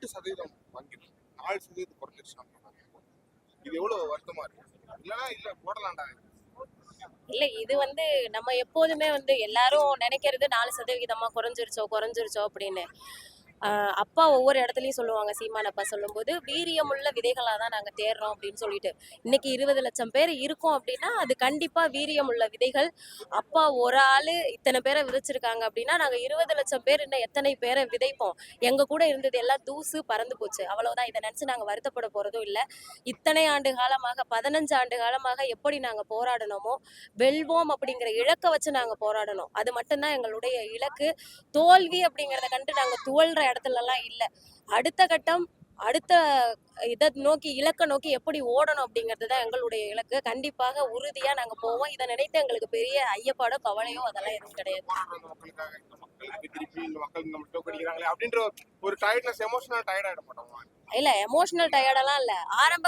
8% வாங்கிட்டு 4% குறைஞ்சிருச்சு. இது எவ்வளவு வருத்தமா இருக்கு. இல்லனா இல்ல போடலாம்டா. இல்ல இது நம்ம எப்போதுமே எல்லாரும் நினைக்கிறது 4% குறைஞ்சிருச்சோ அப்படின்னு. அப்பா ஒவ்வொரு இடத்துலயும் சொல்லுவாங்க, சீமான் அப்பா சொல்லும்போது, வீரியமுள்ள விதைகளா தான் நாங்க தேடுறோம் அப்படின்னு சொல்லிட்டு. இன்னைக்கு 20 லட்சம் பேர் இருக்கோம் அப்படின்னா அது கண்டிப்பா வீரியமுள்ள விதைகள். அப்பா ஒரு ஆளு இத்தனை பேரை விதைச்சிருக்காங்க அப்படின்னா நாங்க 20 லட்சம் பேர் இன்னும் எத்தனை பேரை விதைப்போம். எங்க கூட இருந்தது எல்லாம் தூசு பறந்து போச்சு, அவ்வளவுதான். இதை நினைச்சு நாங்க வருத்தப்பட போறதும் இல்லை. இத்தனை ஆண்டு காலமாக 15 ஆண்டு காலமாக எப்படி நாங்க போராடணுமோ வெல்வோம் அப்படிங்கிற இலக்கை வச்சு நாங்க போராடணும். அது மட்டும்தான் எங்களுடைய இலக்கு. தோல்வி அப்படிங்கிறத கண்டு நாங்க துவள்ற இடத்துல எல்லாம் இல்ல. அடுத்த கட்டம், அடுத்த இதை நோக்கி, இலக்கை நோக்கி எப்படி ஓடணும் அப்படிங்கிறது தான் எங்களுடைய இலக்கு. கண்டிப்பாக உறுதியா நாங்க போவோம். இதை நினைத்து எங்களுக்கு பெரிய ஐயப்பாடோ கவலையோ அதெல்லாம் எதுவும் கிடையாது. இல்ல எமோஷனல் டயர்டெல்லாம் இல்ல. ஆரம்ப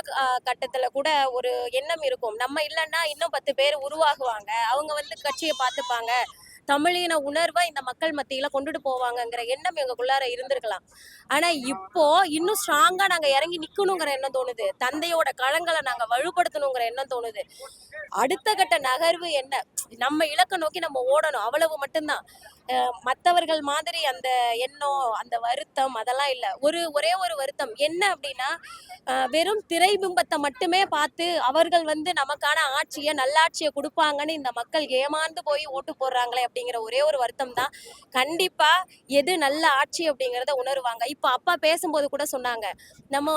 கட்டத்துல கூட ஒரு எண்ணம் இருக்கும், நம்ம இல்லைன்னா இன்னும் 10 பேர் உருவாகுவாங்க, அவங்க கட்சியை பார்த்துப்பாங்க, தமிழின உணர்வை இந்த மக்கள் மத்தியில கொண்டுட்டு போவாங்கங்கிற எண்ணம் எங்களுக்குள்ளார இருந்திருக்கலாம். ஆனா இப்போ இன்னும் ஸ்ட்ராங்கா நாங்க இறங்கி நிக்கணுங்கிற எண்ணம் தோணுது. தந்தையோட களங்களை நாங்க வலுப்படுத்தணுங்கிற எண்ணம் தோணுது. அடுத்த கட்ட நகர்வு என்ன, நம்ம இலக்கை நோக்கி நம்ம ஓடணும், அவ்வளவு மட்டும்தான். மற்றவர்கள் மாதிரி அந்த எண்ணம், அந்த வருத்தம் அதெல்லாம் இல்லை. ஒரே ஒரு வருத்தம் என்ன அப்படின்னா, வெறும் திரை பிம்பத்தை மட்டுமே பார்த்து அவர்கள் நமக்கான ஆட்சியை, நல்லாட்சியை கொடுப்பாங்கன்னு இந்த மக்கள் ஏமாந்து போய் ஓட்டு போடுறாங்களே அப்படிங்கிற ஒரே ஒரு வருத்தம் தான். கண்டிப்பா எது நல்ல ஆட்சி அப்படிங்கிறத உணருவாங்க. இப்ப அப்பா பேசும்போது கூட சொன்னாங்க, நம்ம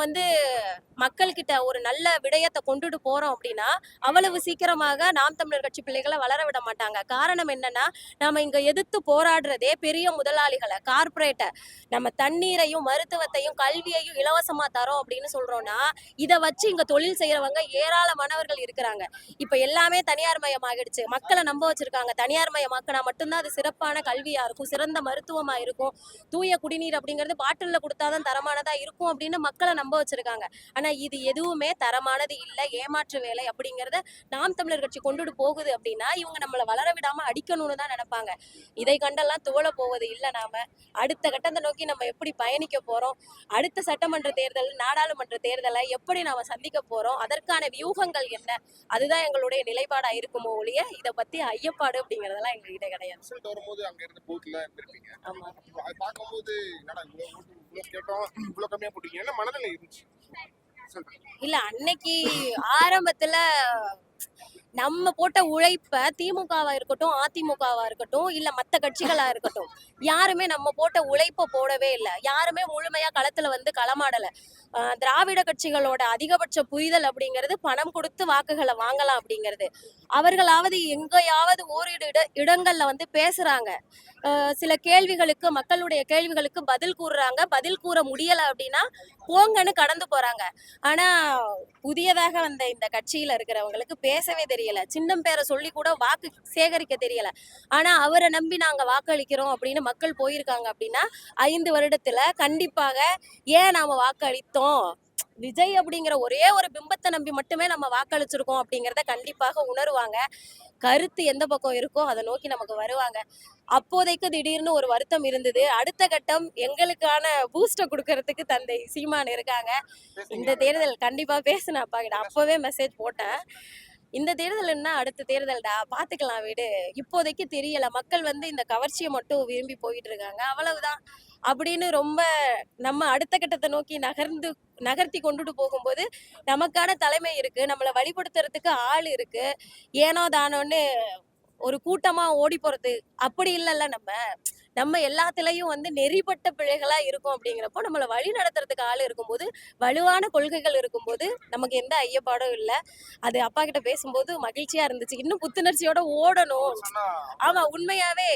மக்கள்கிட்ட ஒரு நல்ல விடயத்தை கொண்டுட்டு போறோம் அப்படின்னா அவ்வளவு சீக்கிரமாக நாம் தமிழர் கட்சி பிள்ளைகளை வளர விட மாட்டாங்க. காரணம் என்னன்னா, நாம இங்க எதிர்த்து போராடுறதே பெரிய முதலாளிகளை, கார்பரேட்டை. நம்ம தண்ணீரையும் மருத்துவத்தையும் கல்வியையும் இலவசமா தரோம் அப்படின்னு சொல்றோம்னா, இதை வச்சு இங்க தொழில் செய்யறவங்க ஏராளமானவர்கள் இருக்கிறாங்க. இப்ப எல்லாமே தனியார் மயமாகிடுச்சு, மக்களை நம்ப வச்சிருக்காங்க. தனியார் மயமாக்கினா மட்டும்தான் அது சிறப்பான கல்வியா இருக்கும், சிறந்த மருத்துவமா இருக்கும், தூய குடிநீர் அப்படிங்கிறது பாட்டில்ல கொடுத்தாதான் தரமானதா இருக்கும் அப்படின்னு மக்களை நம்ப வச்சிருக்காங்க. ஆனா இது எதுவுமே தரமானது இல்லை, ஏமாற்று வேலை அப்படிங்கிறத நாம் தமிழர் கட்சி கொண்டுட்டு போகுது அப்படின்னா இவங்க நம்மளை வளர விடாம அடிக்கணும்னு தான் நினைப்பாங்க. இதை கண்டெல்லாம் துவள போவது இல்லை. நாம அடுத்த கட்டத்தை நோக்கி நம்ம எப்படி பயணிக்க போறோம், அடுத்த சட்டமன்ற தேர்தல், நாடாளுமன்ற தேர்தலை எப்படி நாம சந்திக்க போறோம், அதற்கான வியூகங்கள் என்ன, அதுதான் எங்களுடைய நிலைப்பாடா இருக்குமோ ஒழிய இதை பத்தி ஐயப்பாடு அப்படிங்கறதெல்லாம் எங்ககிட்ட கிடையாது. ஆமா, இல்ல அன்னைக்கு ஆரம்பத்துல நம்ம போட்ட உழைப்ப திமுகவா இருக்கட்டும், அதிமுகவா இருக்கட்டும், இல்ல மத்த கட்சிகளா இருக்கட்டும், யாருமே நம்ம போட்ட உழைப்ப போடவே இல்லை. யாருமே முழுமையா களத்துல களமாடல. திராவிட கட்சிகளோட அதிகபட்ச புரிதல் அப்படிங்கிறது பணம் கொடுத்து வாக்குகளை வாங்கலாம் அப்படிங்கிறது. அவர்களாவது எங்கேயாவது ஓரிரு இடங்கள்ல பேசுறாங்க, சில கேள்விகளுக்கு, மக்களுடைய கேள்விகளுக்கு பதில் கூறுறாங்க. பதில் கூற முடியல அப்படின்னா போங்கன்னு கடந்து போறாங்க. ஆனா புதியதாக வந்த இந்த கட்சியில இருக்கிறவங்களுக்கு பேசவே தெரியல, சின்னம் பேரை சொல்லி கூட வாக்கு சேகரிக்க தெரியல. ஆனா அவரை நம்பி நாங்க வாக்களிக்கிறோம் அப்படின்னு மக்கள் போயிருக்காங்க அப்படின்னா 5 வருடத்துல கண்டிப்பாக ஏன் நாம வாக்களித்தோம், விஜய் அப்படிங்கிற ஒரே ஒரு பிம்பத்தை நம்பி மட்டுமே நம்ம வாக்களிச்சிருக்கோம் அப்படிங்கிறத கண்டிப்பாக உணருவாங்க. கருத்து எந்த பக்கம் இருக்கோ அதை நோக்கி நமக்கு வருவாங்க. அப்போதைக்கு திடீர்னு ஒரு வருத்தம் இருந்தது. அடுத்த கட்டம் எங்களுக்கான பூஸ்ட கொடுக்கறதுக்கு தந்தை சீமான் இருக்காங்க. இந்த தேர்தல் கண்டிப்பா பேசின அப்பா கிட்ட அப்பவே மெசேஜ் போட்டேன், இந்த தேர்தல்னா அடுத்த தேர்தல்டா, பாத்துக்கலாம் விடு, இப்போதைக்கு தெரியல, மக்கள் இந்த கவர்ச்சியை மட்டும் விரும்பி போயிட்டு இருக்காங்க, அவ்வளவுதான் அப்படின்னு ரொம்ப நம்ம அடுத்த கட்டத்தை நோக்கி நகர்த்தி கொண்டுட்டு போகும்போது நமக்கான தலைமை இருக்கு, நம்மளை வழிபடுத்துறதுக்கு ஆள் இருக்கு. ஏனோ தானோன்னு ஒரு கூட்டமா ஓடி போறது அப்படி இல்லைல்ல. நம்ம எல்லாத்துலயும் நெறிப்பட்ட பிழைகளா இருக்கும் அப்படிங்கிறப்போ நம்மளை வழி நடத்துறதுக்கு ஆள் இருக்கும்போது, வலுவான கொள்கைகள் இருக்கும்போது நமக்கு எந்த ஐயப்பாடும் இல்லை. அது அப்பா கிட்ட பேசும்போது மகிழ்ச்சியா இருந்துச்சு, இன்னும் புத்துணர்ச்சியோட ஓடணும். ஆமா, உண்மையாவே.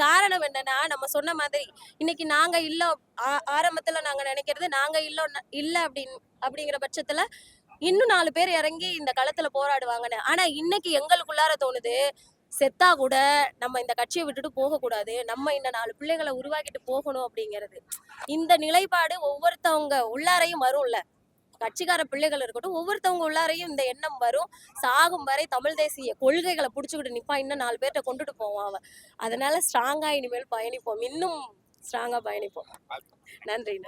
காரணம் என்னன்னா, நம்ம சொன்ன மாதிரி இன்னைக்கு நாங்க இல்ல, ஆரம்பத்துல நாங்க நினைக்கிறது நாங்க இல்ல அப்படிங்கிற பட்சத்துல இன்னும் 4 பேர் இறங்கி இந்த களத்துல போராடுவாங்கன்னு. ஆனா இன்னைக்கு எங்களுக்குள்ளார தோணுது, செத்தா கூட நம்ம இந்த கட்சியை விட்டுட்டு போக கூடாது, நம்ம இந்த 4 பிள்ளைகளை உருவாக்கிட்டு போகணும் அப்படிங்கிறது. இந்த நிலைப்பாடு ஒவ்வொருத்தவங்க உள்ளாரையும் வரும்ல, கட்சிக்கார பிள்ளைகள் இருக்கட்டும், ஒவ்வொருத்தவங்க உள்ளாரையும் இந்த எண்ணம் வரும். சாகும் வரை தமிழ் தேசிய கொள்கைகளை புடிச்சுக்கிட்டு நிப்பான், இன்னும் 4 பேர்ட்ட கொண்டுட்டு போவான் அவன். அதனால ஸ்ட்ராங்கா இனிமேல் பயணிப்போம், இன்னும் ஸ்ட்ராங்கா பயணிப்போம். நன்றி.